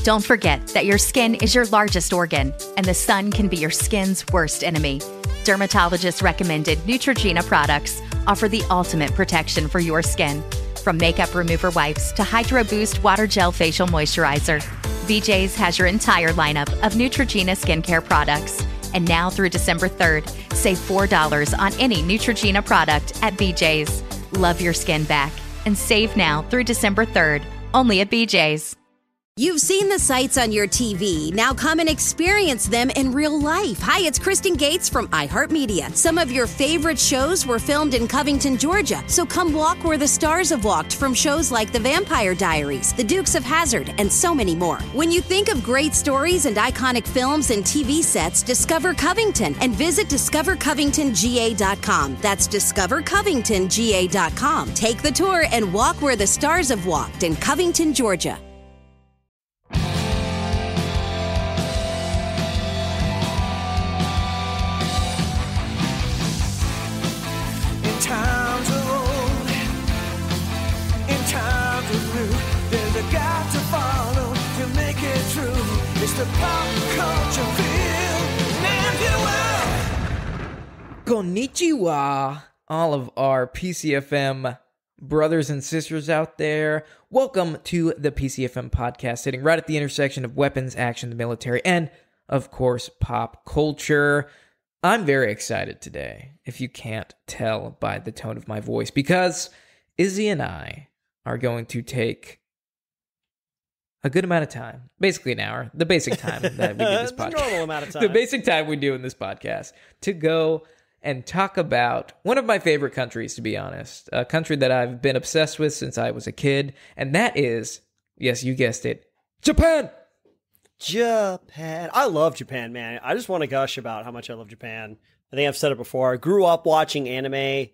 Don't forget that your skin is your largest organ, and the sun can be your skin's worst enemy. Dermatologist-recommended Neutrogena products offer the ultimate protection for your skin. From makeup remover wipes to Hydro Boost Water Gel Facial Moisturizer, BJ's has your entire lineup of Neutrogena skincare products. And now through December 3rd, save $4 on any Neutrogena product at BJ's. Love your skin back and save now through December 3rd, only at BJ's. You've seen the sights on your TV. Now come and experience them in real life. Hi, it's Kristen Gates from iHeartMedia. Some of your favorite shows were filmed in Covington, Georgia. So come walk where the stars have walked from shows like The Vampire Diaries, The Dukes of Hazzard, and so many more. When you think of great stories and iconic films and TV sets, discover Covington and visit discovercovingtonga.com. That's discovercovingtonga.com. Take the tour and walk where the stars have walked in Covington, Georgia. It's the pop culture field, and you will. Konnichiwa, all of our PCFM brothers and sisters out there. Welcome to the PCFM podcast, sitting right at the intersection of weapons, action, the military, and, of course, pop culture. I'm very excited today, if you can't tell by the tone of my voice, because Izzy and I are going to take a good amount of time, basically an hour, the basic time that we do this podcast. The normal amount of time. The basic time we do in this podcast to go and talk about one of my favorite countries, to be honest, a country that I've been obsessed with since I was a kid, and that is, yes, you guessed it, Japan! Japan. I love Japan, man. I just want to gush about how much I love Japan. I think I've said it before. I grew up watching anime,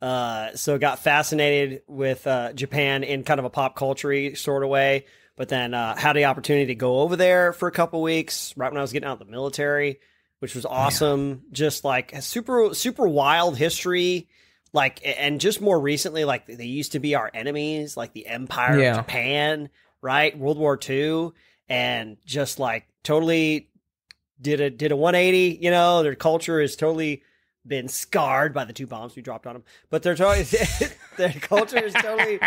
so got fascinated with Japan in kind of a pop culture sort of way. But then had the opportunity to go over there for a couple weeks right when I was getting out of the military, which was awesome. Yeah. Just like a super wild history. Like, and just more recently, like they used to be our enemies, like the Empire of Japan, right? World War II, and just like totally did a 180. You know, their culture is totally been scarred by the 2 bombs we dropped on them, but they're totally their culture is totally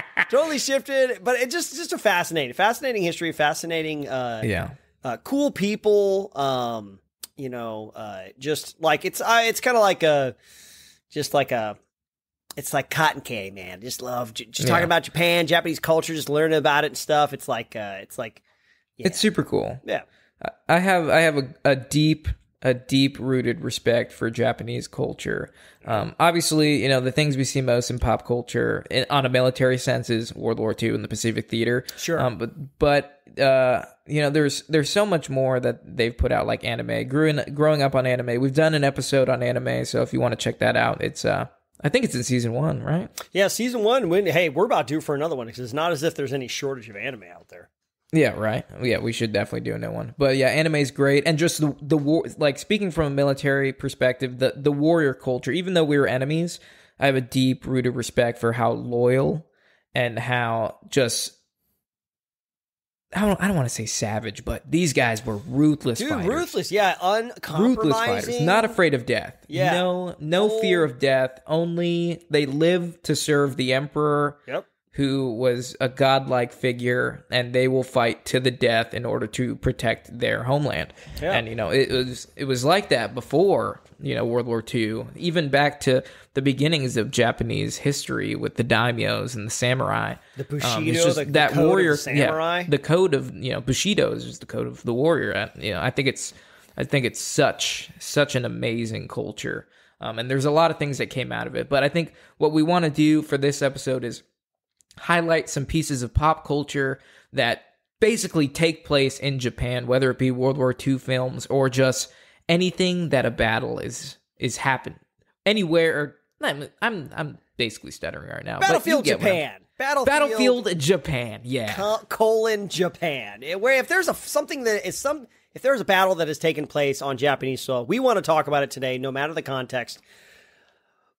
shifted. But it's just a fascinating history, fascinating, cool people. Just like it's kind of like it's like cotton candy, man. Just love talking about Japan, Japanese culture, just learning about it and stuff. It's it's super cool. Yeah, I have a deep rooted respect for Japanese culture. Obviously, you know, the things we see most in pop culture on a military sense is World War II and the Pacific Theater. Sure. But you know, there's so much more that they've put out, like anime. Growing up on anime, we've done an episode on anime, so if you want to check that out, it's I think it's in season 1, right? Yeah, season 1. Hey, we're about due for another one because it's not as if there's any shortage of anime out there. Yeah, right. Yeah, we should definitely do a new one. But yeah, anime is great. And just the war, like speaking from a military perspective, the warrior culture, even though we were enemies, I have a deep rooted respect for how loyal and how just, I don't want to say savage, but these guys were ruthless fighters. Ruthless, yeah, uncompromising. Ruthless fighters, not afraid of death. Yeah. No fear of death, only they lived to serve the emperor. Yep. Who was a godlike figure, and they will fight to the death in order to protect their homeland. Yeah. And, you know, it was like that before, you know, World War II, even back to the beginnings of Japanese history with the daimyos and the samurai. The Bushido, the that code warrior, of the samurai. Yeah, the code of, you know, Bushido is just the code of the warrior. You know, I think it's such an amazing culture. And there's a lot of things that came out of it. But I think what we want to do for this episode is highlight some pieces of pop culture that basically take place in Japan, whether it be World War II films or just anything that a battle is happening anywhere. I'm basically stuttering right now. Battlefield Japan. Battlefield Japan. Yeah. Japan. Where if there's if there's a battle that has taken place on Japanese soil, we want to talk about it today, no matter the context.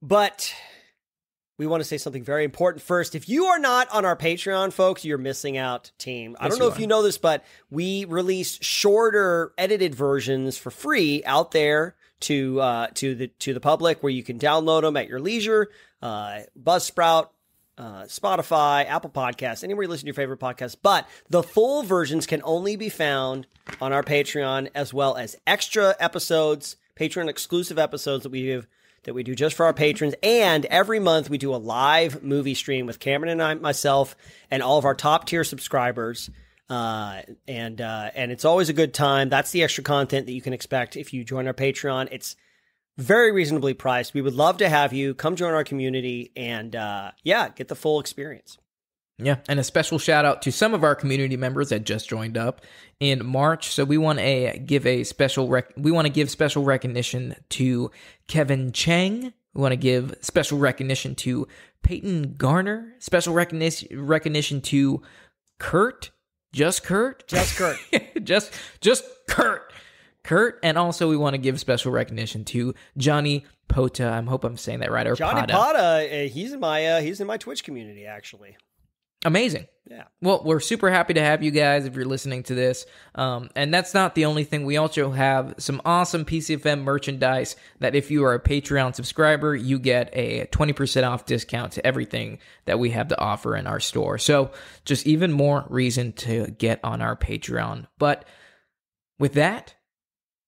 But we want to say something very important first. If you are not on our Patreon, folks, you're missing out, team. I don't know if you know this, but we release shorter edited versions for free out there to the public, where you can download them at your leisure. Buzzsprout, Spotify, Apple Podcasts, anywhere you listen to your favorite podcasts. But the full versions can only be found on our Patreon, as well as extra episodes, Patreon exclusive episodes that we do just for our patrons. And every month we do a live movie stream with Cameron and myself, and all of our top tier subscribers. And it's always a good time. That's the extra content that you can expect if you join our Patreon. It's very reasonably priced. We would love to have you come join our community and, get the full experience. Yeah, and a special shout out to some of our community members that just joined up in March. So we want to give special recognition to Kevin Chang. We want to give special recognition to Peyton Garner. Special recognition to Kurt. Just Kurt. Just Kurt. Kurt, and also we want to give special recognition to Johnny Pota. I hope I'm saying that right. Or Johnny Pota, he's in my Twitch community, actually. Amazing. Yeah. Well, we're super happy to have you guys if you're listening to this. And that's not the only thing. We also have some awesome PCFM merchandise that if you are a Patreon subscriber, you get a 20% off discount to everything that we have to offer in our store. So just even more reason to get on our Patreon. But with that,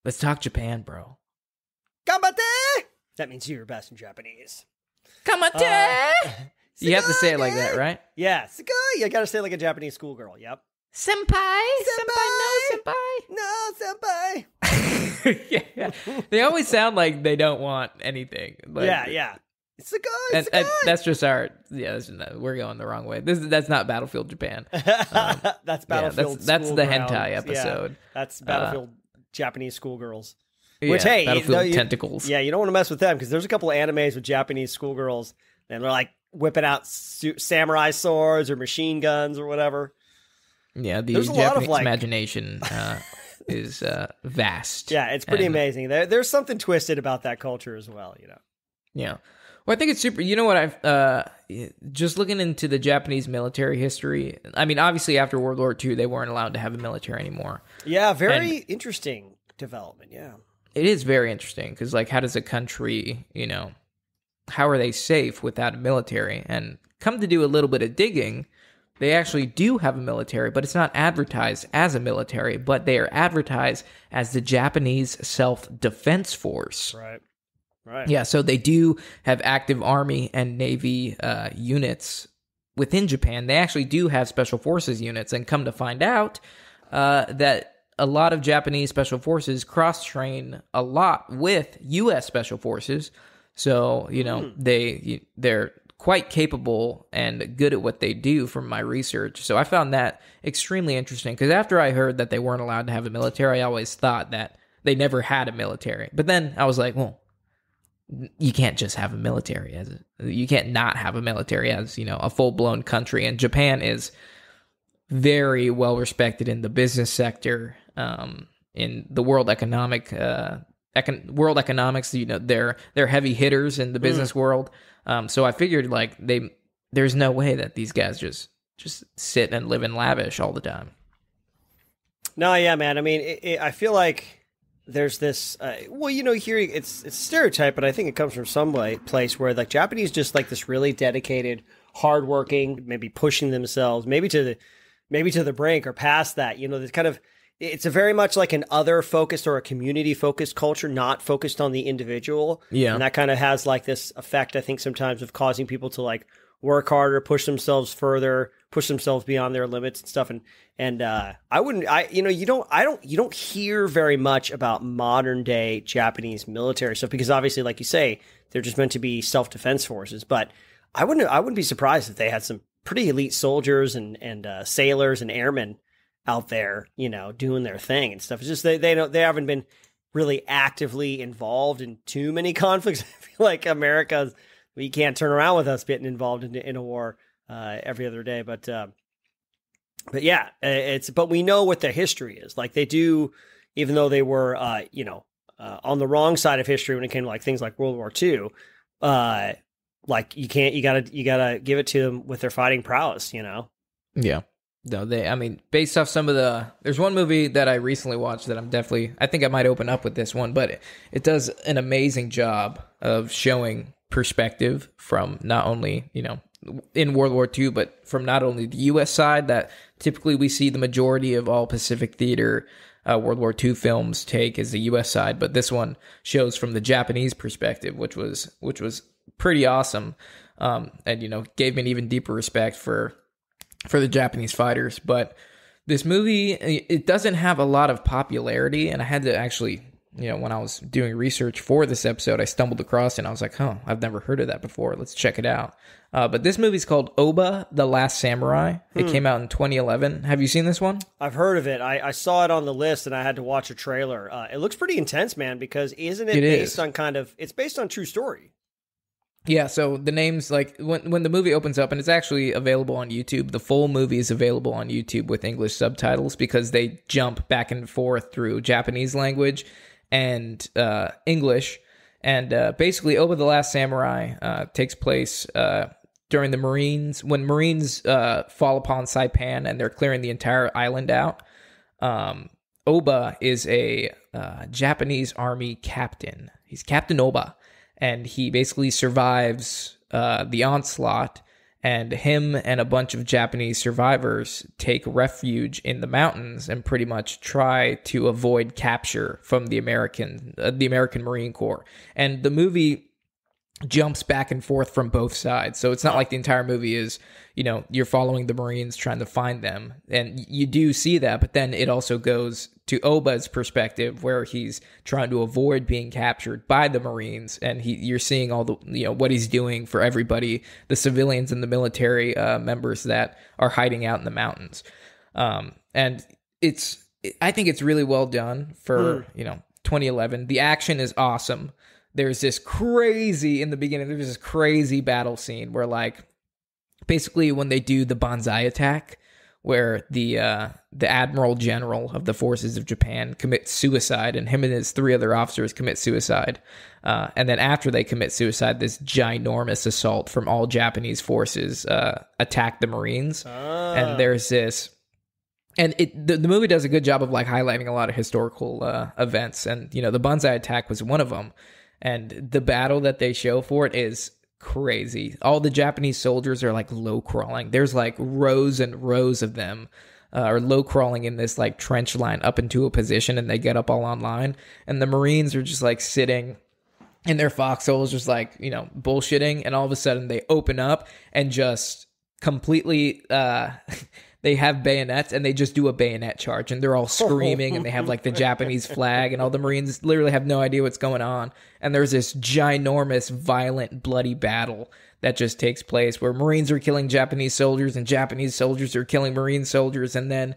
let's talk Japan, bro. Ganbatte! That means you're best in Japanese. Ganbatte! You have to say it like that, right? Yeah, you gotta say it like a Japanese schoolgirl. Yep. Senpai. No, senpai. Yeah. They always sound like they don't want anything. Like, yeah. It's a guy. And that's just our. Yeah, we're going the wrong way. That's not Battlefield Japan. That's Battlefield. That's the hentai episode. Yeah, that's Battlefield Japanese schoolgirls. Yeah, Which hey, Battlefield tentacles. Yeah, you don't want to mess with them because there's a couple of animes with Japanese schoolgirls, and they're like whipping out samurai swords or machine guns or whatever. Yeah, the Japanese imagination is vast. Yeah, it's pretty amazing. There's something twisted about that culture as well, you know. Yeah. Well, I think it's super. You know what? I've just looking into the Japanese military history. I mean, obviously after World War II, they weren't allowed to have a military anymore. Yeah, very interesting development. Yeah, it is very interesting because, like, how does a country, how are they safe without a military? And come to do a little bit of digging, they actually do have a military, but it's not advertised as a military, but they are advertised as the Japanese Self-Defense Force. Right. Yeah, so they do have active Army and Navy units within Japan. They actually do have Special Forces units, and come to find out that a lot of Japanese Special Forces cross-train a lot with U.S. Special Forces. So, they're quite capable and good at what they do from my research. So I found that extremely interesting because after I heard that they weren't allowed to have a military, I always thought that they never had a military. But then I was like, well, you can't just have a military you can't not have a military as, a full-blown country. And Japan is very well respected in the business sector, in the world economics, they're heavy hitters in the business world. So I figured like there's no way that these guys just sit and live in lavish all the time. No, yeah, man. I mean, I feel like there's this, here it's a stereotype, but I think it comes from some place where like Japanese just like this really dedicated, hardworking, maybe pushing themselves, maybe to the brink or past that. There's kind of. It's a very much like an other-focused or a community-focused culture, not focused on the individual. Yeah. And that kind of has like this effect, I think, sometimes of causing people to like work harder, push themselves further, push themselves beyond their limits and stuff. And you don't hear very much about modern-day Japanese military stuff because obviously, like you say, they're just meant to be self-defense forces. But I wouldn't be surprised if they had some pretty elite soldiers and sailors and airmen out there, doing their thing and stuff. It's just they haven't been really actively involved in too many conflicts. I feel like America, you can't turn around with us getting involved in a war every other day. But yeah, but we know what their history is. Like they do, even though they were on the wrong side of history when it came to like things like World War II. like you gotta give it to them with their fighting prowess, you know? Yeah. No, based off some of there's one movie that I recently watched that I think I might open up with this one, but it does an amazing job of showing perspective from not only, you know, in World War II, but from not only the U.S. side that typically we see the majority of all Pacific Theater World War II films take is the U.S. side, but this one shows from the Japanese perspective, which was pretty awesome, and, you know, gave me an even deeper respect for the Japanese fighters. But this movie, it doesn't have a lot of popularity, and I had to actually, you know, when I was doing research for this episode, I stumbled across it and I was like, I've never heard of that before. Let's check it out. But this movie's called Oba, The Last Samurai. It came out in 2011. Have you seen this one? I've heard of it. I saw it on the list and I had to watch a trailer. It looks pretty intense, man, because isn't it based on it's based on true story? Yeah, so the name's like, when the movie opens up, and it's actually available on YouTube, the full movie is available on YouTube with English subtitles because they jump back and forth through Japanese language and English. And basically, Oba the Last Samurai takes place during the Marines, when Marines fall upon Saipan and they're clearing the entire island out. Oba is a Japanese army captain. He's Captain Oba. And he basically survives the onslaught, and him and a bunch of Japanese survivors take refuge in the mountains and pretty much try to avoid capture from the American Marine Corps. And the movie jumps back and forth from both sides. So it's not like the entire movie is, you know, you're following the Marines trying to find them. And you do see that, but then it also goes to Oba's perspective where he's trying to avoid being captured by the Marines. And you're seeing all the, you know, what he's doing for everybody, the civilians and the military members that are hiding out in the mountains. And I think it's really well done for, you know, 2011. The action is awesome. There's this crazy battle scene where, like, basically when they do the Banzai attack, where the Admiral General of the forces of Japan commits suicide, and him and his 3 other officers commit suicide. And then after they commit suicide, this ginormous assault from all Japanese forces attack the Marines. And there's this... And the movie does a good job of, like, highlighting a lot of historical events. And, you know, the Banzai attack was one of them. And the battle that they show for it is crazy. All the Japanese soldiers are, like, low crawling. There's, like, rows and rows of them are low crawling in this, like, trench line up into a position, and they get up all online. And the Marines are just, like, sitting in their foxholes, just, like, you know, bullshitting. And all of a sudden they open up and just completely... they have bayonets, and they just do a bayonet charge, and they're all screaming, and they have, like, the Japanese flag, and all the Marines literally have no idea what's going on. And there's this ginormous, violent, bloody battle that just takes place where Marines are killing Japanese soldiers, and Japanese soldiers are killing Marine soldiers. And then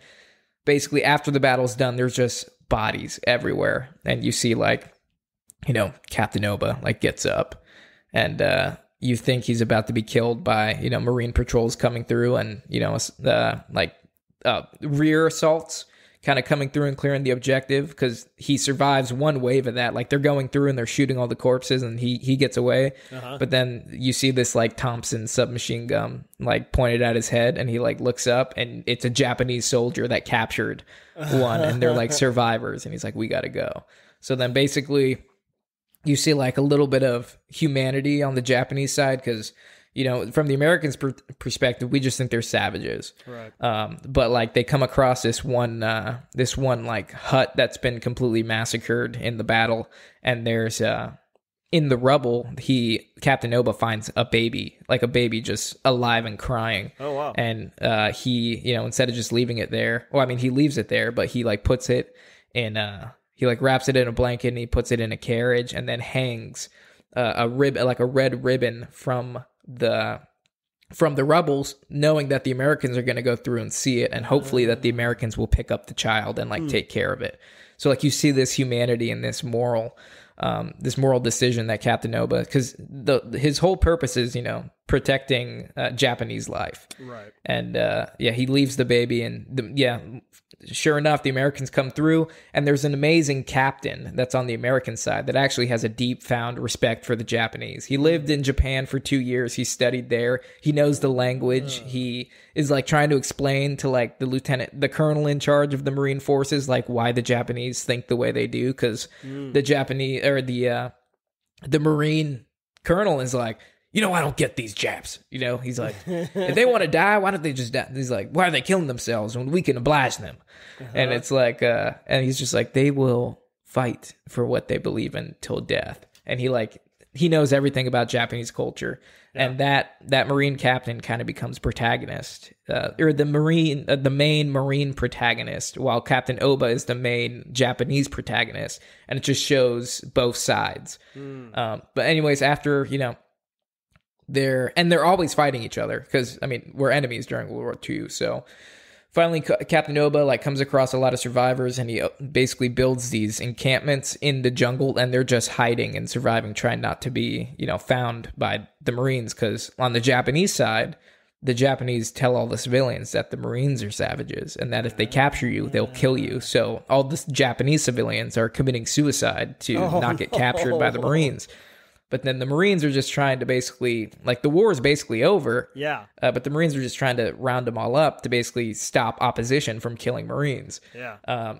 basically after the battle's done, there's just bodies everywhere. And you see, like, you know, Captain Oba, like, gets up, and you think he's about to be killed by, you know, Marine patrols coming through, and, you know, rear assaults kind of coming through and clearing the objective, because he survives one wave of that. Like, they're going through and they're shooting all the corpses, and he gets away. But then you see this, like, Thompson submachine gun, like, pointed at his head, and he, like, looks up, and it's a Japanese soldier that captured one, and they're, like, survivors, and he's like, we gotta go. So then basically... you see, like, a little bit of humanity on the Japanese side, because, you know, from the Americans' perspective, we just think they're savages. Right. But, like, they come across this one, like, hut that's been completely massacred in the battle, and there's in the rubble, Captain Oba finds a baby just alive and crying. Oh wow! And he, you know, instead of just leaving it there, well, I mean, he leaves it there, but he, like, puts it in he, like, wraps it in a blanket, and he puts it in a carriage, and then hangs a red ribbon from the rebels, knowing that the Americans are going to go through and see it, and hopefully that the Americans will pick up the child and, like, take care of it. So, like, you see this humanity and this moral decision that Captain Oba, because his whole purpose is, you know, protecting Japanese life. Right. And he leaves the baby, and sure enough, the Americans come through, and there's an amazing captain that's on the American side that actually has a deep found respect for the Japanese. He lived in Japan for 2 years. He studied there. He knows the language. He is like trying to explain to like the colonel in charge of the Marine forces, like why the Japanese think the way they do. Because the Japanese or the Marine colonel is like, I don't get these Japs. He's like, if they want to die, why don't they just die? He's like, why are they killing themselves when we can oblige them? And it's like, and he's just like, they will fight for what they believe in till death. And he knows everything about Japanese culture. Yeah. And that Marine captain kind of becomes protagonist, or the main Marine protagonist, while Captain Oba is the main Japanese protagonist. And it just shows both sides. But anyways, after, they're always fighting each other because, we're enemies during World War II. So finally, Captain Oba comes across a lot of survivors, and he basically builds these encampments in the jungle, and they're just hiding and surviving, trying not to be, found by the Marines. Because on the Japanese side, the Japanese tell all the civilians that the Marines are savages, and that if they capture you, they'll kill you. So all the Japanese civilians are committing suicide to not get captured by the Marines. But then the Marines are just trying to basically, the war is basically over. Yeah. But the Marines are just trying to round them all up to basically stop opposition from killing Marines. Yeah.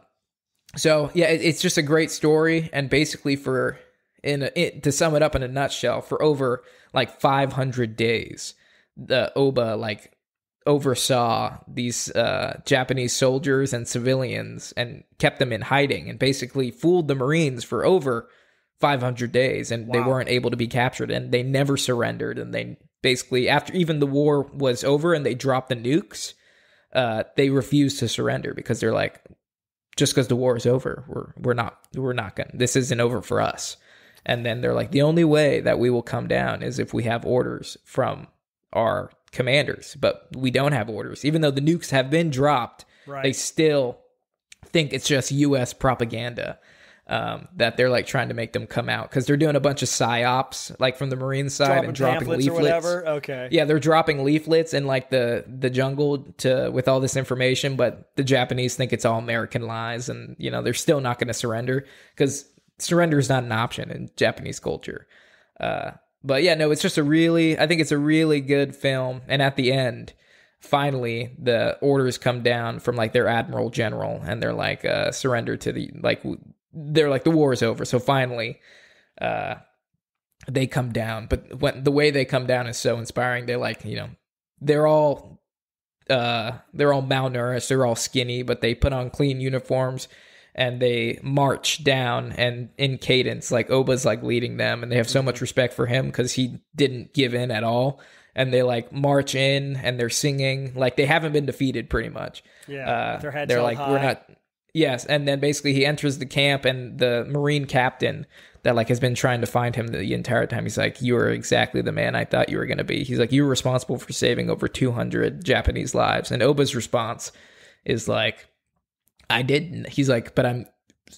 It's just a great story. And basically to sum it up in a nutshell, for over 500 days, the Oba oversaw these Japanese soldiers and civilians and kept them in hiding and basically fooled the Marines for over 500 days, and they weren't able to be captured, and they never surrendered. And they basically, after even the war was over and they dropped the nukes, they refused to surrender because they're like, just because the war is over, we're not gonna, this isn't over for us. And then they're like, the only way that we will come down is if we have orders from our commanders, but we don't have orders. Even though the nukes have been dropped, they still think it's just U.S. propaganda. That they're trying to make them come out because they're doing a bunch of psyops from the Marine side and dropping leaflets or whatever. Okay, yeah, they're dropping leaflets in the jungle with all this information, but the Japanese think it's all American lies, and they're still not going to surrender because surrender is not an option in Japanese culture. But yeah, no, it's just I think it's a really good film, and at the end, finally the orders come down from their admiral general, and they're surrender to the they're the war is over. So finally, they come down. But the way they come down is so inspiring. They're they're all malnourished. They're all skinny, but they put on clean uniforms and they march down and in cadence. Oba's leading them, and they have so much respect for him because he didn't give in at all. And they march in and they're singing they haven't been defeated pretty much. Yeah, their heads held high. We're not. Yes, and then basically he enters the camp, and the Marine captain that has been trying to find him the entire time, he's like, you are exactly the man I thought you were going to be. He's like, you were responsible for saving over 200 Japanese lives. And Oba's response is I didn't. He's like, but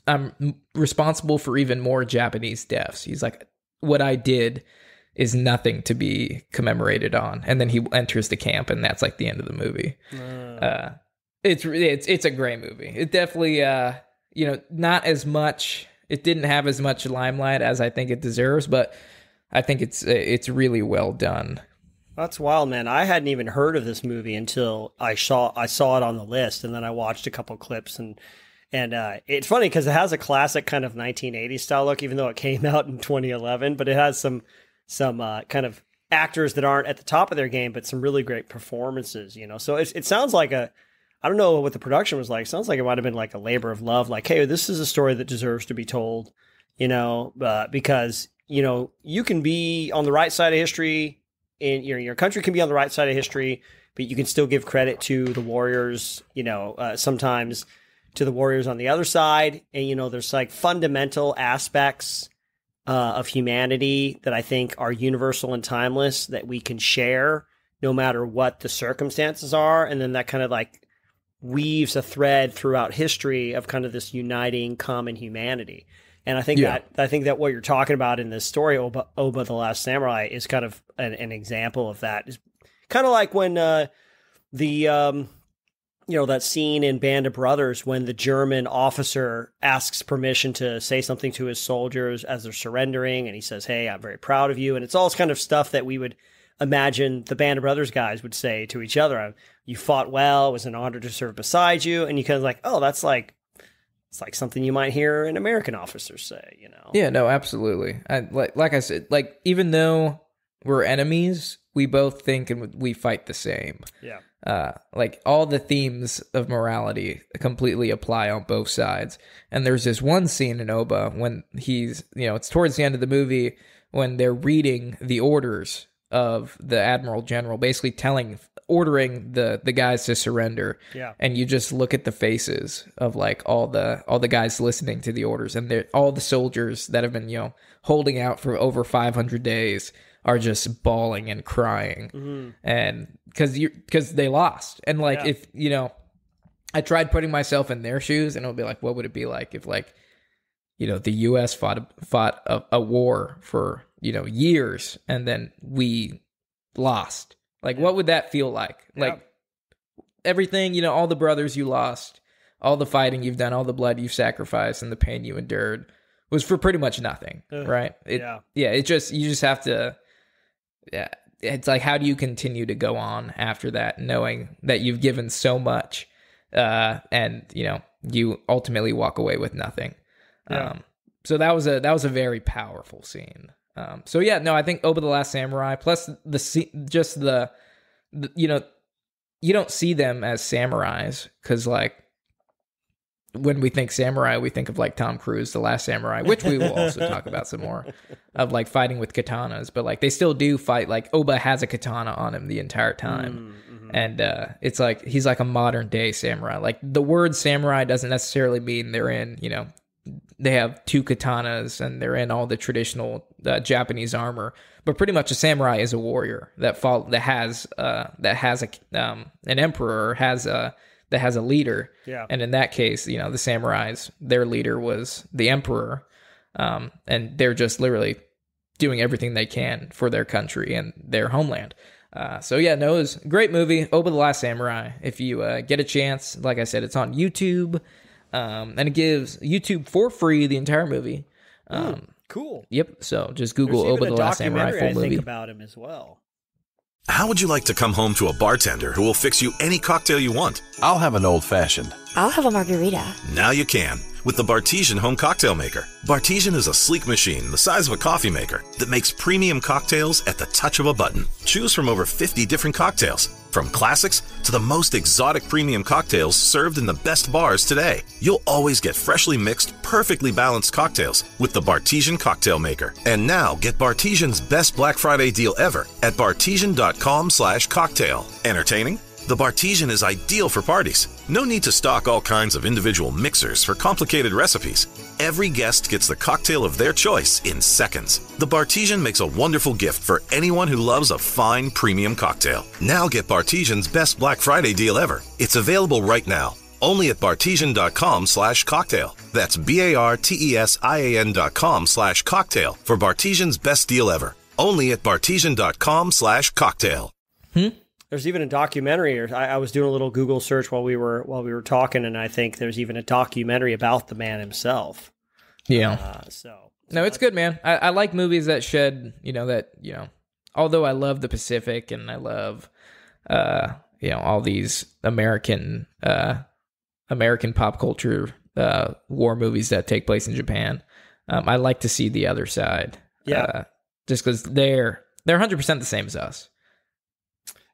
I'm responsible for even more Japanese deaths. He's like, what I did is nothing to be commemorated on. And then he enters the camp, and that's the end of the movie. It's a great movie. It definitely, not as much. It didn't have as much limelight as I think it deserves, but I think it's really well done. That's wild, man. I hadn't even heard of this movie until I saw it on the list, and then I watched a couple clips, and it's funny because it has a classic kind of 1980s style look, even though it came out in 2011. But it has some kind of actors that aren't at the top of their game, but some really great performances. So it sounds like I don't know what the production was like. It sounds like it might have been a labor of love. Hey, this is a story that deserves to be told, because, you can be on the right side of history, and your country can be on the right side of history, but you can still give credit to the warriors, sometimes to the warriors on the other side. And, there's fundamental aspects of humanity that I think are universal and timeless that we can share no matter what the circumstances are. And then that kind of weaves a thread throughout history of kind of this uniting common humanity. And I think that what you're talking about in this story, Oba the Last Samurai, is kind of an example of that. It's kind of like when that scene in Band of Brothers when the German officer asks permission to say something to his soldiers as they're surrendering, and he says, "Hey, I'm very proud of you." And it's all kind of stuff that we would imagine the Band of Brothers guys would say to each other. "You fought well. It was an honor to serve beside you." And you kind of like, oh, it's like something you might hear an American officer say, Yeah, no, absolutely. Like I said, like even though we're enemies, we both think and we fight the same. Yeah. Like all the themes of morality completely apply on both sides. And there's this one scene in Oba when he's, it's towards the end of the movie when they're reading the orders of the Admiral General, basically ordering the guys to surrender. Yeah. And you just look at the faces of like all the guys listening to the orders, and all the soldiers that have been, holding out for over 500 days are just bawling and crying. Mm-hmm. And because they lost. And like, if, I tried putting myself in their shoes, and it would be like, what would it be like if like, the US fought a war for, years, and then we lost. Like, what would that feel like? Like everything, all the brothers you lost, all the fighting you've done, all the blood you've sacrificed, and the pain you endured was for pretty much nothing, right? You just have to, it's like, how do you continue to go on after that, knowing that you've given so much, and, you ultimately walk away with nothing. Yeah. So that was a very powerful scene. I think Oba the Last Samurai, plus the you don't see them as samurais, because like when we think samurai, we think of like Tom Cruise, The Last Samurai, which we will also talk about some more, of like fighting with katanas, but like they still do fight. Like Oba has a katana on him the entire time. Mm-hmm. And it's like he's like a modern day samurai. Like the word samurai doesn't necessarily mean they're in, they have two katanas and they're in all the traditional Japanese armor, but pretty much a samurai is a warrior that has an emperor, or that has a leader. Yeah. And in that case, the samurais, their leader was the emperor, and they're just literally doing everything they can for their country and their homeland. It was a great movie, Oba the Last Samurai. If you get a chance, like I said, it's on YouTube. And it gives YouTube for free the entire movie. Cool. Yep. So just Google Oba the Last Samurai full movie. I think about him as well. How would you like to come home to a bartender who will fix you any cocktail you want? I'll have an old-fashioned. I'll have a margarita. Now you can, with the Bartesian Home Cocktail Maker. Bartesian is a sleek machine the size of a coffee maker that makes premium cocktails at the touch of a button. Choose from over 50 different cocktails, from classics to the most exotic premium cocktails served in the best bars today. You'll always get freshly mixed, perfectly balanced cocktails with the Bartesian Cocktail Maker. And now get Bartesian's best Black Friday deal ever at bartesian.com/cocktail. Entertaining? The Bartesian is ideal for parties. No need to stock all kinds of individual mixers for complicated recipes. Every guest gets the cocktail of their choice in seconds. The Bartesian makes a wonderful gift for anyone who loves a fine premium cocktail. Now get Bartesian's best Black Friday deal ever. It's available right now, only at bartesian.com/cocktail. That's BARTESIAN.com/cocktail for Bartesian's best deal ever. Only at bartesian.com/cocktail. There's even a documentary, or I was doing a little Google search while we were talking, and I think there's even a documentary about the man himself. Yeah. No, it's good, man. I like movies that shed, although I love the Pacific and I love, all these American pop culture war movies that take place in Japan. I like to see the other side. Yeah. Just because they're 100% the same as us.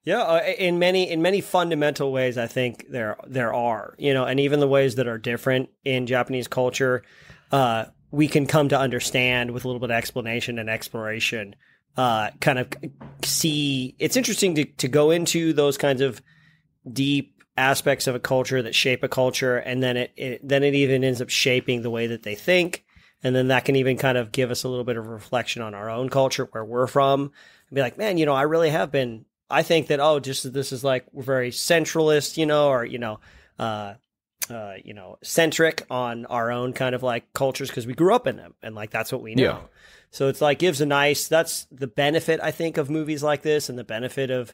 Yeah, in many fundamental ways, I think there are, and even the ways that are different in Japanese culture, we can come to understand with a little bit of explanation and exploration. Kind of see, it's interesting to go into those kinds of deep aspects of a culture that shape a culture, and then it even ends up shaping the way that they think, and then that can even kind of give us a little bit of reflection on our own culture, where we're from, and be like, man, I really have been. I think that, this is like, we're very centralist, centric on our own kind of like cultures because we grew up in them and like that's what we know. Yeah. So it's like that's the benefit I think of movies like this and the benefit of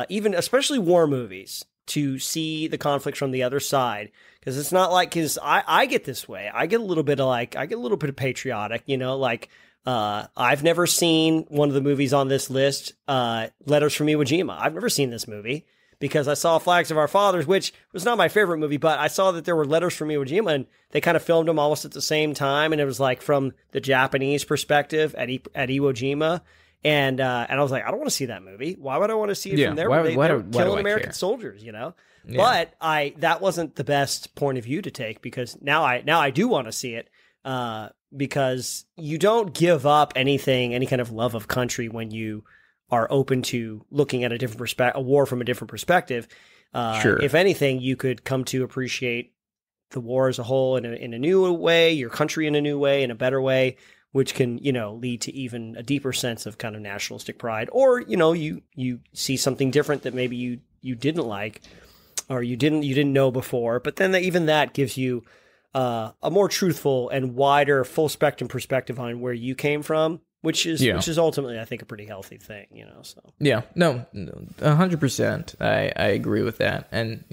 even especially war movies to see the conflict from the other side because it's not like because I get this way. I get a little bit of patriotic, like I've never seen one of the movies on this list, Letters from Iwo Jima. I've never seen this movie. Because I saw Flags of Our Fathers, which was not my favorite movie, but I saw that there were Letters from Iwo Jima, and they kind of filmed them almost at the same time, and it was like from the Japanese perspective at Iwo Jima, and I was like, I don't want to see that movie. Why would I want to see it from there? They were killing American soldiers, Yeah. But that wasn't the best point of view to take because now I do want to see it because you don't give up any kind of love of country when you are open to looking at a war from a different perspective. Sure. If anything, you could come to appreciate the war as a whole in a new way, your country in a new way, in a better way, which can, lead to even a deeper sense of kind of nationalistic pride. Or, you see something different that maybe you didn't like or you didn't know before, but then even that gives you a more truthful and wider full spectrum perspective on where you came from. Which is ultimately, I think, a pretty healthy thing, So yeah, no, 100%. I agree with that, and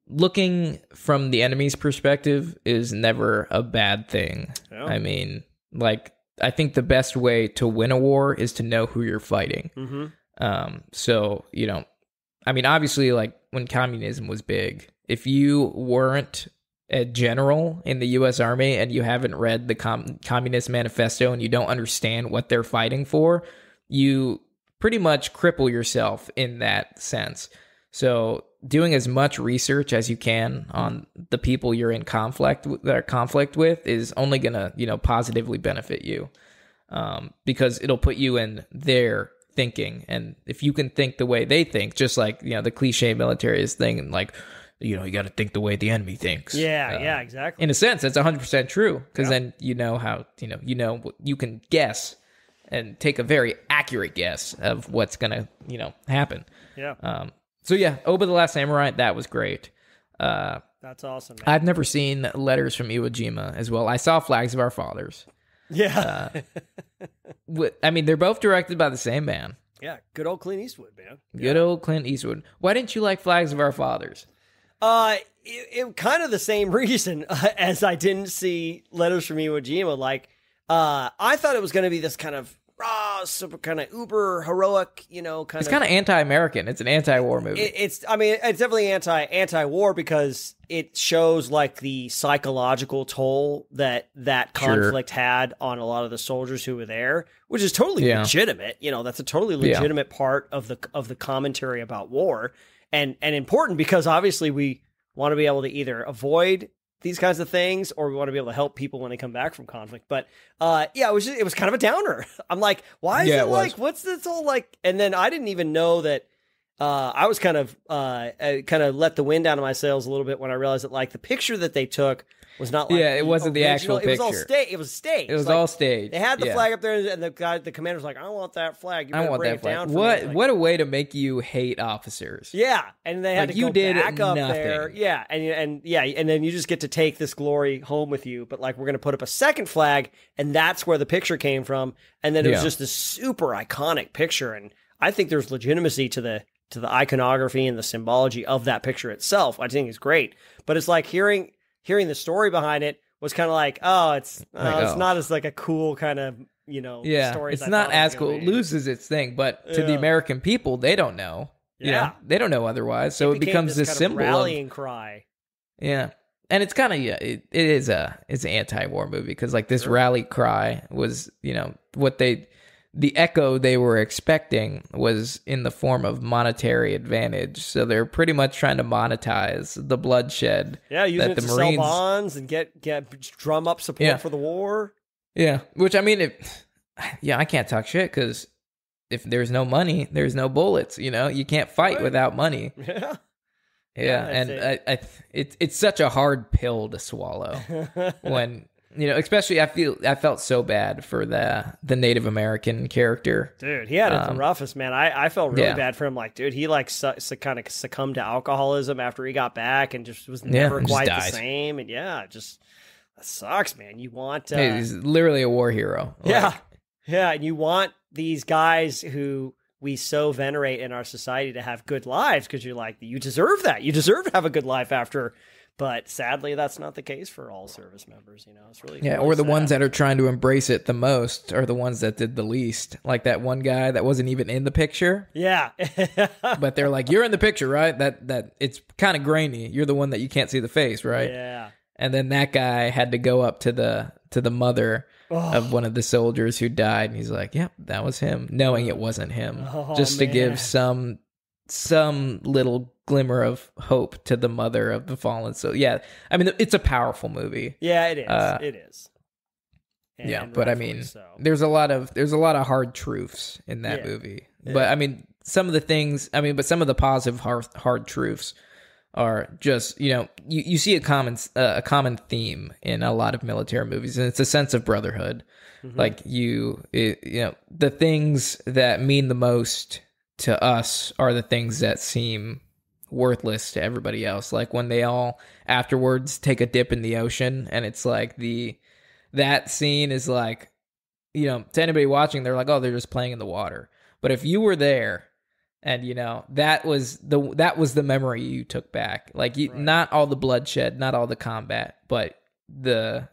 looking from the enemy's perspective is never a bad thing. Yeah. I mean, I think the best way to win a war is to know who you're fighting. Mm-hmm. So I mean, obviously, when communism was big, if you weren't a general in the U.S. Army and you haven't read the Communist Manifesto and you don't understand what they're fighting for, you pretty much cripple yourself in that sense. So doing as much research as you can on the people you're in conflict with is only going to, positively benefit you because it'll put you in their thinking. And if you can think the way they think, just like, the cliche militarist thing and you got to think the way the enemy thinks. Yeah, exactly. In a sense, that's 100% true because then how, you can guess and take a very accurate guess of what's going to, happen. Yeah. So yeah, Oba the Last Samurai, that was great. That's awesome, man. I've never seen Letters from Iwo Jima as well. I saw Flags of Our Fathers. Yeah. I mean, they're both directed by the same man. Yeah, good old Clint Eastwood, man. Good old Clint Eastwood. Why didn't you like Flags of Our Fathers? It kind of the same reason as I didn't see Letters from Iwo Jima. I thought it was going to be this kind of raw, super kind of uber heroic, It's kind of anti-American. It's an anti-war movie. It's definitely anti-war because it shows the psychological toll that conflict had on a lot of the soldiers who were there, which is totally legitimate. That's a totally legitimate part of the commentary about war. And important because obviously we want to be able to either avoid these kinds of things or we want to be able to help people when they come back from conflict. But it was kind of a downer. I'm like, why is it what's this whole and then I didn't even know that I was kind of let the wind out of my sails a little bit when I realized that the picture that they took was not it wasn't the actual picture. It was all staged. It was staged. It was all staged. They had the flag up there, and the commander's like, "I want that flag. You better bring it down for me." What a way to make you hate officers. Yeah, and they had to go back up there. Yeah, and then you just get to take this glory home with you. But we're going to put up a second flag, and that's where the picture came from. And then it was just this super iconic picture, and I think there's legitimacy to the iconography and the symbology of that picture itself. I think it's great, but it's hearing the story behind it was kind of it's not as a cool kind of story. It's not as cool. It loses its thing, but to the American people, they don't know. Yeah, they don't know otherwise. So it becomes this symbol of rallying cry. Yeah, and it's kind of it's an anti-war movie because this rally cry was what the echo they were expecting was in the form of monetary advantage. So they're pretty much trying to monetize the bloodshed. Yeah, using it to sell bonds and get drum up support for the war. Yeah, which I mean, I can't talk shit because if there's no money, there's no bullets. You can't fight without money. Yeah, and it's such a hard pill to swallow when especially I felt so bad for the Native American character. Dude, he had it the roughest, man. I felt really bad for him. Like, dude, he like kind of succumbed to alcoholism after he got back and just was never quite the same. And just that sucks, man. You want he's literally a war hero. Yeah. And you want these guys who we so venerate in our society to have good lives because you're like, you deserve that. You deserve to have a good life after. But sadly, that's not the case for all service members. It's really or the sad. ones that are trying to embrace it the most are the ones that did the least. Like that one guy that wasn't even in the picture. Yeah, but they're like, "You're in the picture, right? That it's kind of grainy. You're the one that you can't see the face, right?" Yeah. And then that guy had to go up to the mother of one of the soldiers who died, and he's like, "Yep, that was him," knowing it wasn't him, just to give some little glimmer of hope to the mother of the fallen. So I mean, it's a powerful movie. Yeah, it is. It is. But I mean, there's a lot of hard truths in that movie. Yeah. But I mean, some of the positive hard truths are just, you see a common theme in a lot of military movies, and it's a sense of brotherhood. Mm-hmm. Like the things that mean the most to us are the things that seem worthless to everybody else. Like when they all afterwards take a dip in the ocean, and it's like that scene is like, to anybody watching, they're like, oh, they're just playing in the water. But if you were there, and that was the memory you took back. Like not all the bloodshed, not all the combat, but the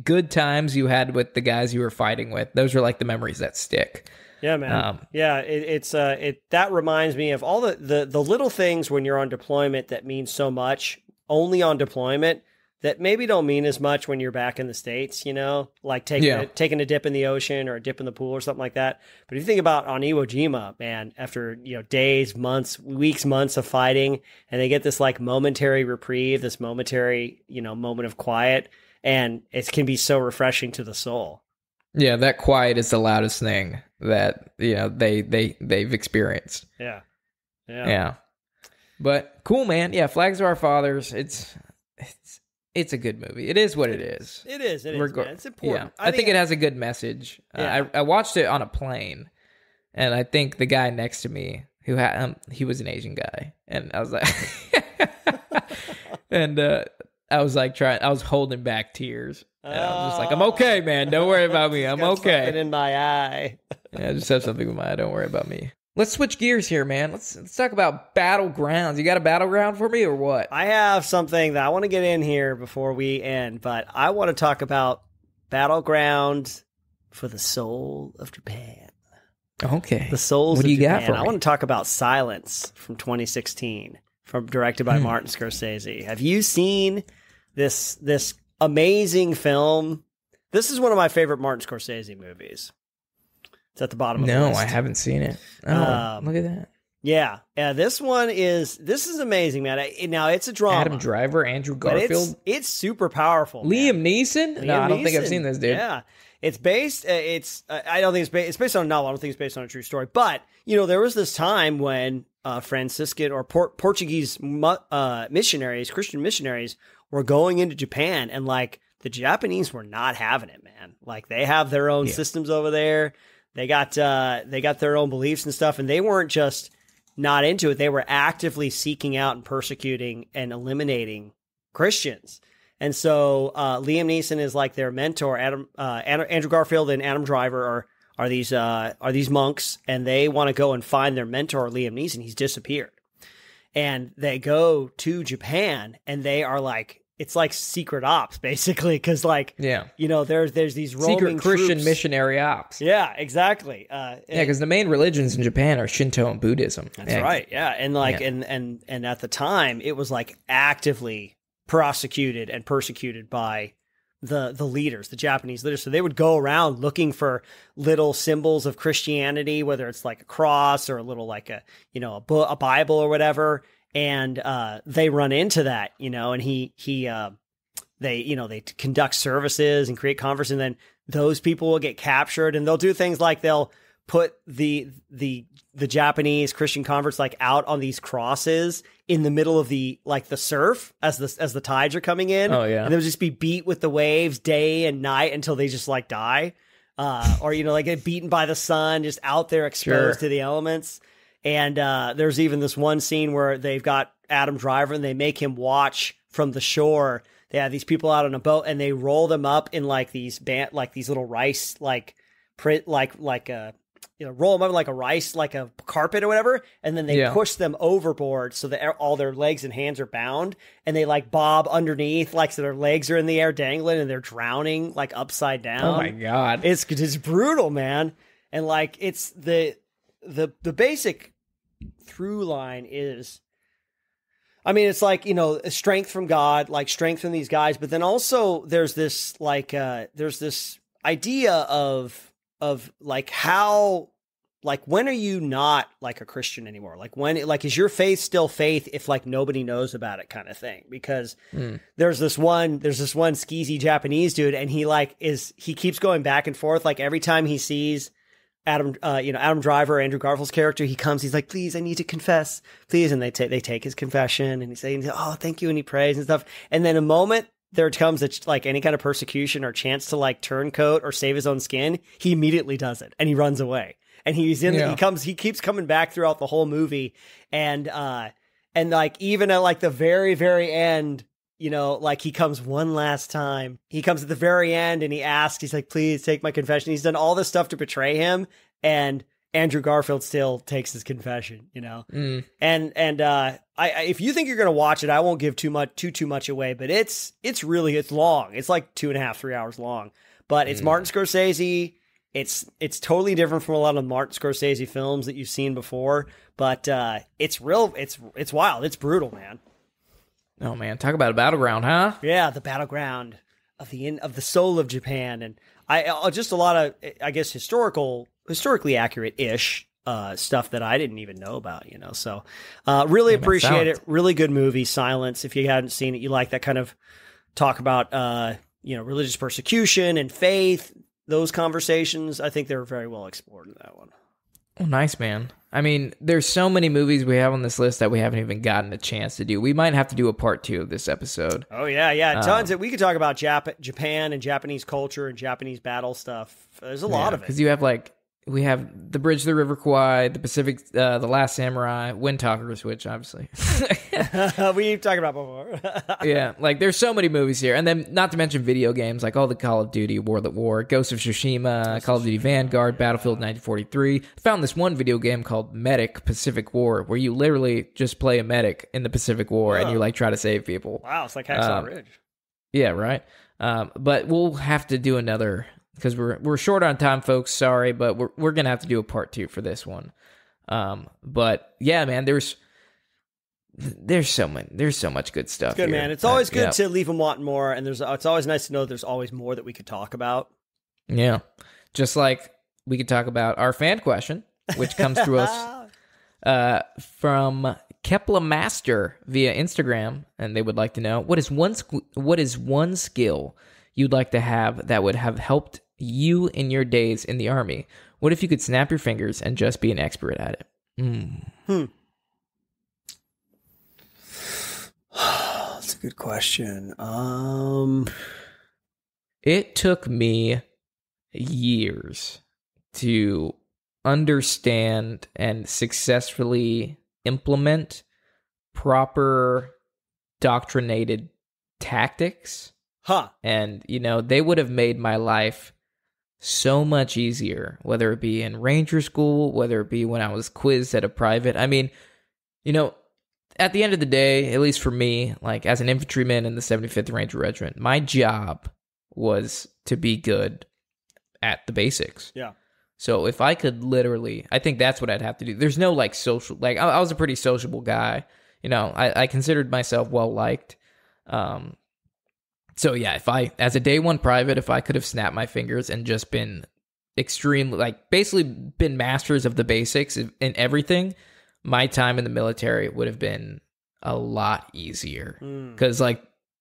good times you had with the guys you were fighting with. Those are like the memories that stick. Yeah, man. That reminds me of all the little things when you're on deployment that mean so much only on deployment that maybe don't mean as much when you're back in the States, like taking a dip in the ocean or a dip in the pool or something like that. But if you think about on Iwo Jima, man, after, days, months, weeks, months of fighting, and they get this like momentary reprieve, this momentary, moment of quiet, and it can be so refreshing to the soul. Yeah, that quiet is the loudest thing that they've experienced. Yeah. But cool, man. Yeah, Flags of Our Fathers. It's a good movie. It is what it is. It is. Man. It's important. Yeah. I think it has a good message. Yeah. I watched it on a plane, and I think the guy next to me who had he was an Asian guy, and I was like, I was holding back tears. And I was just like, I'm okay, man. Don't worry about me. I'm okay. Something in my eye. I just have something in my eye. Don't worry about me. Let's switch gears here, man. Let's talk about Battlegrounds. You got a Battleground for me or what? I have something that I want to get in here before we end, but I want to talk about Battleground for the Soul of Japan. Okay. The Souls of Japan. What do you got for me? I want to talk about Silence from 2016, directed by Martin Scorsese. Have you seen this amazing film? This is one of my favorite Martin Scorsese movies. It's at the bottom of the list. No, I haven't seen it. Oh, look at that. Yeah. This is amazing, man. Now, it's a drama. Adam Driver, Andrew Garfield. It's super powerful. Liam Neeson? No, I don't think I've seen this, dude. Yeah. It's based, I don't think it's based on a novel. I don't think it's based on a true story. But, there was this time when Franciscan or Portuguese missionaries, Christian missionaries, were going into Japan, and like the Japanese were not having it, man. Like they have their own systems over there. They got their own beliefs and stuff, and they weren't just not into it. They were actively seeking out and persecuting and eliminating Christians. And so Liam Neeson is like their mentor. Andrew Garfield and Adam Driver are these monks, and they want to go and find their mentor, Liam Neeson. He's disappeared, and they go to Japan, and they are like, it's like secret ops, basically, because there's these roaming secret Christian troops. Missionary ops. Yeah, exactly. Because the main religions in Japan are Shinto and Buddhism. That's right. Yeah, and and at the time, it was like actively prosecuted and persecuted by the leaders, the Japanese leaders. So they would go around looking for little symbols of Christianity, whether it's like a cross or a little like a Bible or whatever. And they run into that, and they conduct services and create conferences, and then those people will get captured, and they'll do things like they'll put the Japanese Christian converts like out on these crosses in the middle of the surf as the tides are coming in. Oh, yeah. And they would just be beat with the waves day and night until they just like die. Or, like get beaten by the sun, just out there exposed to the elements. And there's even this one scene where they've got Adam Driver and they make him watch from the shore. They have these people out on a boat and they roll them up in like these little rice, roll them up like a rice, like a carpet or whatever. And then they push them overboard so that all their legs and hands are bound and they like bob underneath, like so their legs are in the air dangling and they're drowning like upside down. Oh my God. It's brutal, man. And like, it's the basic through line is, I mean, it's like, strength from God, like strength from these guys. But then also there's this there's this idea of like how, like, when are you not like a Christian anymore? Like is your faith still faith if like nobody knows about it kind of thing? Because there's this one skeezy Japanese dude and he keeps going back and forth. Like every time he sees Adam Driver, Andrew Garfield's character, he comes, he's like, please, I need to confess, please. And they take his confession and he's saying, oh, thank you. And he prays and stuff. And then a moment there comes like any kind of persecution or chance to like turncoat or save his own skin, he immediately does it and he runs away. And he keeps coming back throughout the whole movie. And like, even at like the very, very end, like he comes one last time. He comes at the very end and he asks, he's like, please take my confession. He's done all this stuff to betray him. And Andrew Garfield still takes his confession, And if you think you're going to watch it, I won't give too much away, but it's long. It's like 2.5, 3 hours long, but it's Martin Scorsese. It's totally different from a lot of Martin Scorsese films that you've seen before, but it's wild. It's brutal, man. Oh man, talk about a battleground, huh? Yeah, the battleground of the soul of Japan, and I just a lot of, I guess, historically accurate-ish stuff that I didn't even know about, So really appreciate it. Really good movie, Silence. If you hadn't seen it, you like that kind of talk about religious persecution and faith. Those conversations, I think they're very well explored in that one. Oh, nice, man. I mean, there's so many movies we have on this list that we haven't even gotten a chance to do. We might have to do a part 2 of this episode. Oh, yeah. Tons that we could talk about Japan and Japanese culture and Japanese battle stuff. There's a lot of it. Because you have we have The Bridge to the River Kwai, The Pacific, The Last Samurai, Wind Talkers, which obviously we've talked about before. Yeah, like there's so many movies here, and then not to mention video games like all the Call of Duty, World at War, Ghost of Tsushima, Call of Duty Vanguard, Battlefield 1943. I found this one video game called Medic Pacific War, where you literally just play a medic in the Pacific War and you like try to save people. Wow, it's like Hacksaw Ridge. Yeah, right. But we'll have to do another. Because we're short on time, folks. Sorry, but we're gonna have to do a part 2 for this one. But yeah, man, there's so much good stuff. It's good, here. Man. It's always good to leave them wanting more, and it's always nice to know there's always more that we could talk about. Yeah, just like we could talk about our fan question, which comes to us from Kepler Master via Instagram, and they would like to know what is one skill you'd like to have that would have helped you in your days in the Army? What if you could snap your fingers and just be an expert at it? That's a good question. It took me years to understand and successfully implement proper doctrinated tactics. And, they would have made my life so much easier, whether it be in Ranger School, whether it be when I was quizzed at a private. I mean, at the end of the day, at least for me, like as an infantryman in the 75th Ranger Regiment, my job was to be good at the basics. Yeah. So if I could literally, I think that's what I'd have to do. There's no social, I was a pretty sociable guy. I considered myself well-liked. So yeah, as a day one private, if I could have snapped my fingers and just been basically been masters of the basics in everything, my time in the military would have been a lot easier. Because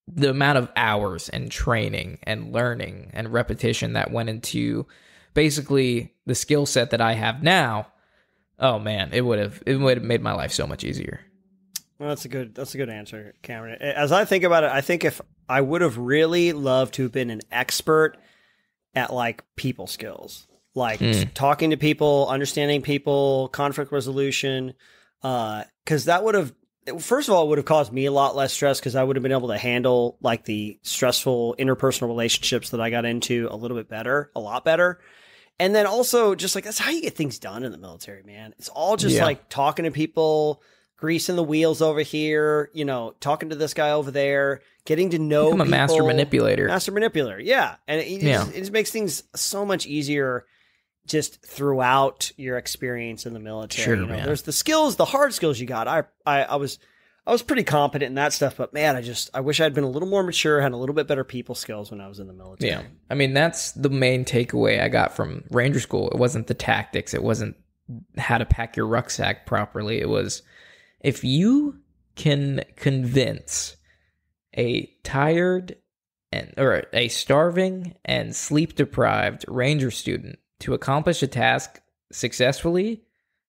the amount of hours and training and learning and repetition that went into basically the skill set that I have now, oh man, it would have made my life so much easier. Well, that's a good answer, Cameron. As I think about it, I think if I would have really loved to have been an expert at like people skills, like talking to people, understanding people, conflict resolution, because that would have, first of all, it would have caused me a lot less stress because I would have been able to handle like the stressful interpersonal relationships that I got into a little bit better, a lot better. And then also just like, that's how you get things done in the military, man. It's all just like talking to people, greasing the wheels over here, you know, talking to this guy over there, getting to know Become a people. master manipulator. Master manipulator, yeah. And it just makes things so much easier just throughout your experience in the military. Sure, you know, man. there's the skills, the hard skills you got. I was pretty competent in that stuff, but man, I wish I'd been a little more mature, had a little bit better people skills when I was in the military. Yeah. I mean, that's the main takeaway I got from Ranger School. It wasn't the tactics. It wasn't how to pack your rucksack properly. It was, if you can convince a tired or a starving and sleep deprived Ranger student to accomplish a task successfully,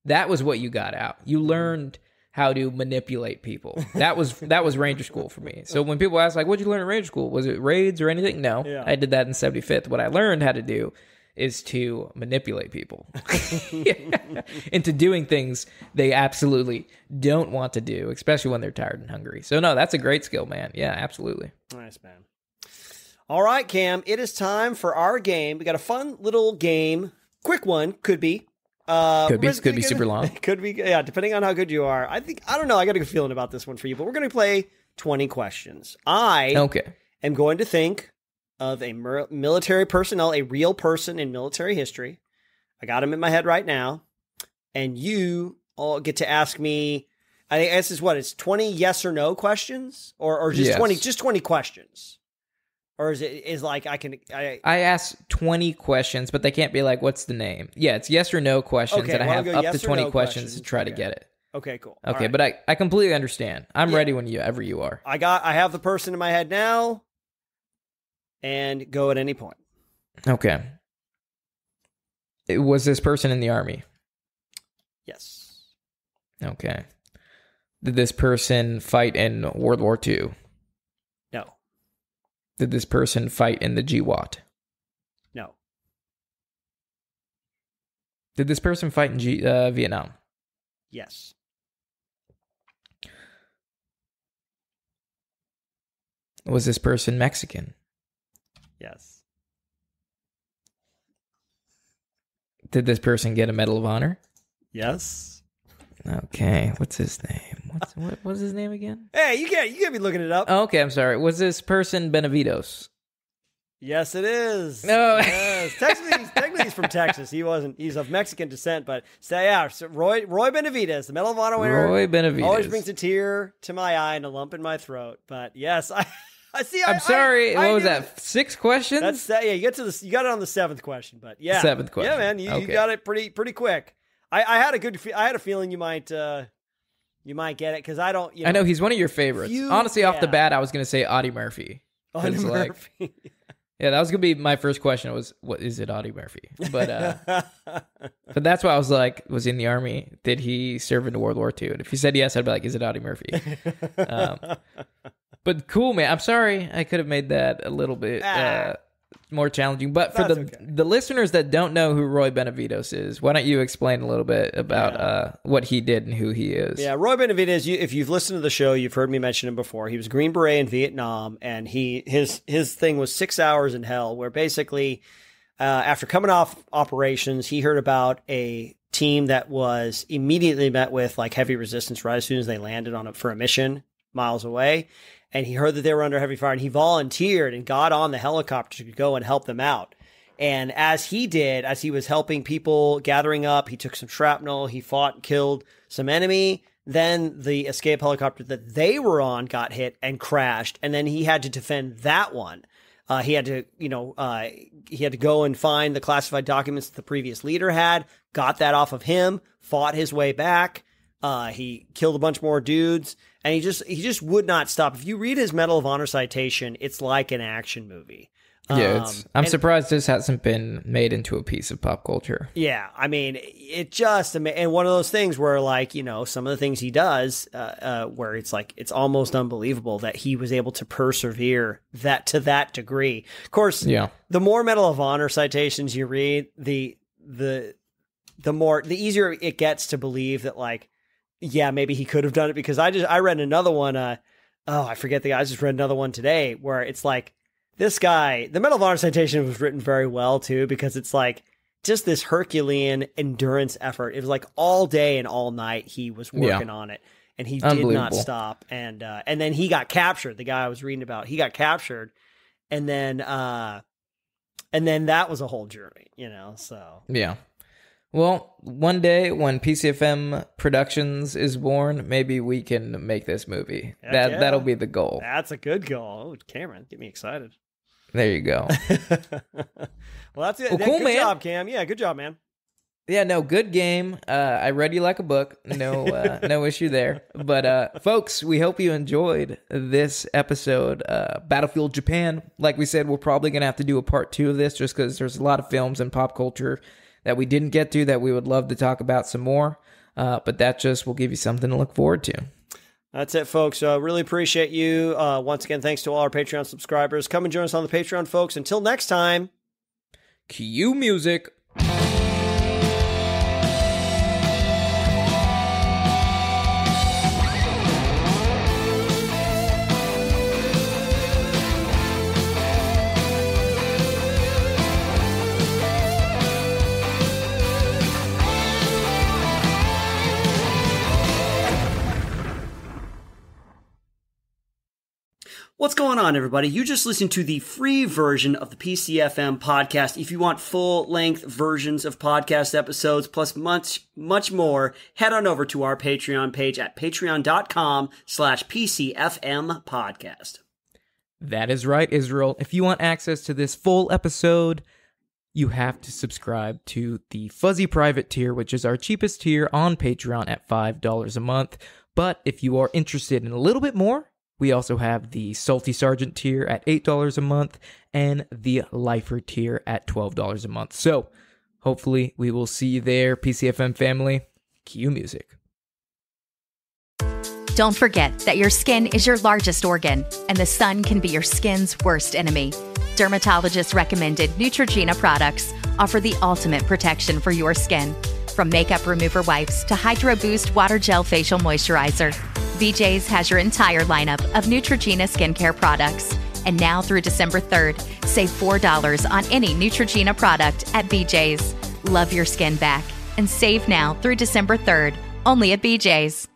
that was what you got out. You learned how to manipulate people. That was Ranger School for me. So when people ask like, what'd you learn at Ranger School? Was it raids or anything? No, I did that in 75th. What I learned how to do is to manipulate people into doing things they absolutely don't want to do, especially when they're tired and hungry. So no, that's a great skill, man. Yeah, absolutely. Nice, man. All right, Cam, it is time for our game. We got a fun little game. Quick one, could be. Could be super long. Could be, yeah, depending on how good you are. I don't know, I got a good feeling about this one for you, but we're going to play 20 questions. I am going to think of a military personnel, a real person in military history. I got him in my head right now. And you all get to ask me, I think this is what, it's 20 yes or no questions? Or just Yes. 20 questions? Or is like I ask 20 questions, but they can't be like, what's the name? Yeah, it's yes or no questions, Okay, and I well, have I'll go up yes to or 20 no questions questions. to try to Okay. get it. Okay, cool. Okay, All right. but I completely understand. I'm ready whenever you are. I have the person in my head now, and go at any point. Okay. Was this person in the Army? Yes. Okay. Did this person fight in World War II? No. Did this person fight in the GWAT? No. Did this person fight in Vietnam? Yes. Was this person Mexican? Yes. Did this person get a Medal of Honor? Yes. Okay, what's his name? What was his name again? Hey, you can't be looking it up. Oh, okay, I'm sorry. Was this person Benavides? Yes, it is. No. Yes. Technically, he's from Texas. He's of Mexican descent, but so Roy Benavides, the Medal of Honor winner. Roy Benavides. Always brings a tear to my eye and a lump in my throat. But yes, I see. I'm sorry. I what was knew that? 6 questions? That's you got it on the 7th question, but yeah, 7th question. Yeah, man, you got it pretty quick. I had a feeling you might get it because I don't. I know he's one of your favorites. Honestly, off the bat, I was gonna say Audie Murphy. Audie Murphy. Yeah, that was gonna be my first question. Was what is it, Audie Murphy? But but that's why I was like, was he in the Army? Did he serve in World War II? And if he said yes, I'd be like, is it Audie Murphy? But cool, man. I'm sorry, I could have made that a little bit more challenging. But for the listeners that don't know who Roy Benavides is, why don't you explain a little bit about what he did and who he is? Yeah, Roy Benavides, if you've listened to the show, you've heard me mention him before. He was Green Beret in Vietnam, and his thing was 6 hours in hell, where basically after coming off operations, he heard about a team that was immediately met with like heavy resistance right as soon as they landed for a mission miles away. And he heard that they were under heavy fire, and he volunteered and got on the helicopter to go and help them out. And as he was helping people gathering up, he took some shrapnel, he fought and killed some enemy. Then the escape helicopter that they were on got hit and crashed. And then he had to defend that one. He had to go and find the classified documents that the previous leader had, got that off of him, fought his way back. He killed a bunch more dudes. And he just would not stop. If you read his Medal of Honor citation, it's like an action movie. Yeah, I'm surprised this hasn't been made into a piece of pop culture. Yeah, I mean, it just, and one of those things where, like, you know, some of the things he does, where it's like, it's almost unbelievable that he was able to persevere that to that degree. Of course, the more Medal of Honor citations you read, the easier it gets to believe that, like, yeah, maybe he could have done it, because I read another one, I forget the guy, I just read another one today where it's like, this guy, the Medal of Honor citation was written very well too, because it's like just this Herculean endurance effort. It was like all day and all night he was working on it, and he did not stop. And then he got captured. The guy I was reading about, he got captured, and then that was a whole journey, you know. So yeah. Well, one day when PCFM Productions is born, maybe we can make this movie. That'll be the goal. That's a good goal. Oh, Cameron, get me excited. There you go. Well, that's it. Well, cool, good job, Cam. Yeah, good job, man. Yeah, no, good game. I read you like a book. No, no issue there. But folks, we hope you enjoyed this episode. Battlefield Japan. Like we said, we're probably gonna have to do a part 2 of this, just because there's a lot of films and pop culture that we didn't get to that we would love to talk about some more. But that just will give you something to look forward to. That's it, folks. Really appreciate you. Once again, thanks to all our Patreon subscribers. Come and join us on the Patreon, folks. Until next time. Cue music. What's going on, everybody? You just listened to the free version of the PCFM podcast. If you want full-length versions of podcast episodes, plus much, much more, head on over to our Patreon page at patreon.com/PCFM podcast. That is right, Israel. If you want access to this full episode, you have to subscribe to the Fuzzy Private tier, which is our cheapest tier on Patreon at $5 a month. But if you are interested in a little bit more, we also have the Salty Sergeant tier at $8 a month and the Lifer tier at $12 a month. So hopefully we will see you there, PCFM family. Cue music. Don't forget that your skin is your largest organ, and the sun can be your skin's worst enemy. Dermatologist recommended Neutrogena products offer the ultimate protection for your skin. From makeup remover wipes to Hydro Boost Water Gel Facial Moisturizer, BJ's has your entire lineup of Neutrogena skincare products. And now through December 3rd, save $4 on any Neutrogena product at BJ's. Love your skin back and save now through December 3rd, only at BJ's.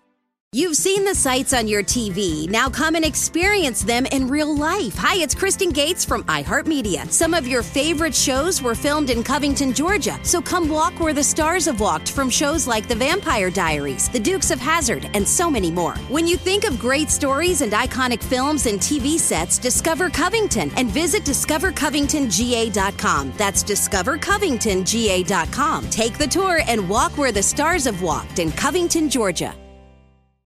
You've seen the sights on your TV. Now come and experience them in real life. Hi, it's Kristen Gates from iHeartMedia. Some of your favorite shows were filmed in Covington, Georgia. So come walk where the stars have walked from shows like The Vampire Diaries, The Dukes of Hazzard, and so many more. When you think of great stories and iconic films and TV sets, discover Covington and visit discovercovingtonga.com. That's discovercovingtonga.com. Take the tour and walk where the stars have walked in Covington, Georgia.